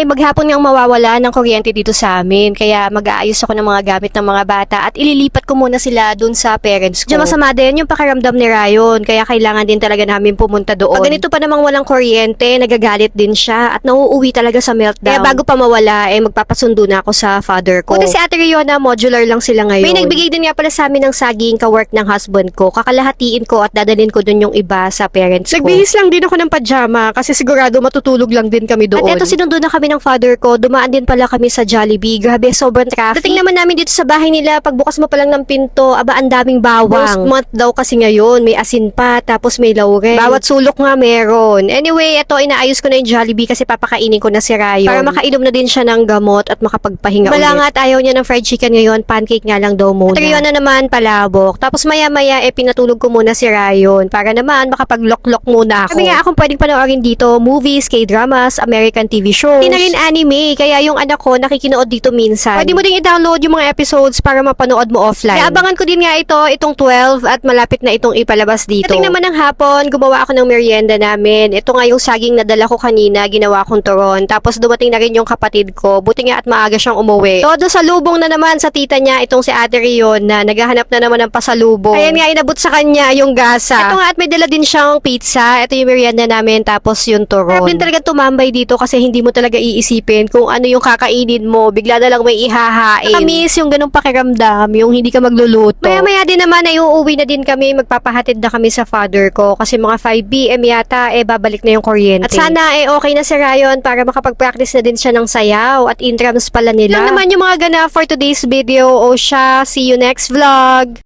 maghapon ngang mawawala ng kuryente dito sa amin. Kaya mag-aayos ako ng mga gamit ng mga bata at ililipat ko muna sila dun sa parents ko. Diyan masama din yung pakiramdam ni Ryan. Kaya kailangan din talaga namin pumunta doon. Pag ganito pa namang walang kuryente, nagagalit din siya at nauuwi talaga sa meltdown. Kaya bago pa mawala, magpapasundo na ako sa father ko. Buti si Ate Riona, modular lang sila ngayon. May nagbigay din nga pala sa amin ng saging ka-work ng husband ko. Kakalahatiin ko at dadalhin ko dun yung iba sa parents ko. Nagbihis lang din ako ng pajama kasi sigurado matutulog lang din kami doon. At eto, sinundo na kami ng father ko. Dumaan din pala kami sa Jollibee. Grabe, sobrang traffic. Dating naman namin dito sa bahay nila, pagbukas mo pa lang ng pinto, aba, ang daming bawang. Roast month daw kasi ngayon. May asin pa, tapos may laurel. Bawat sulok nga meron. Anyway, eto, inaayos ko na yung Jollibee kasi papakainin ko na si Ryan. Para makainom na din siya ng gamot at makapagpahinga ulit. Wala nga at ayaw niya ng fried chicken ngayon. Pancake nga lang daw muna. At Riona naman, palabok. Tapos maya-maya, pinatulog ko muna si Ryan para naman makapag-lock-lock muna ako. Sabi nga akong pwedeng panoorin dito, movies, K-dramas, American TV shows. Hindi na rin anime, kaya yung anak ko nakikinood dito minsan. Pwede mo ding i-download yung mga episodes para mapanood mo offline. Kaya abangan ko din nga itong 12 at malapit na itong ipalabas dito. Dating naman ng hapon, gumawa ako ng merienda namin. Ito nga yung saging na dala ko kanina, ginawa kong turon. Tapos dumating na rin yung kapatid ko. Buti nga at maaga siyang umuwi. Todo sa lubong na naman sa tita niya, itong si Ate Rion na naghahanap na naman ng pasalubong. Ayan nga, inabot sa kanya yung gasa. Ito nga at may dala din siyang pizza. Ito yung merienda namin, tapos yung turon. Sarap din talaga tumambay dito kasi hindi mo talaga iisipin kung ano yung kakainin mo. Bigla na lang may ihahain. Nakamiss yung ganung pakiramdam, yung hindi ka magluluto. Maya-maya din naman ay uuwi na din kami. Magpapahatid na kami sa father ko kasi mga 5 PM yata babalik na yung kuryente. At sana okay na si Ryan para makapag-practice na din siya ng sayaw at intrams pala nila. Yan naman yung mga ganap for today's video. O siya, see you next vlog!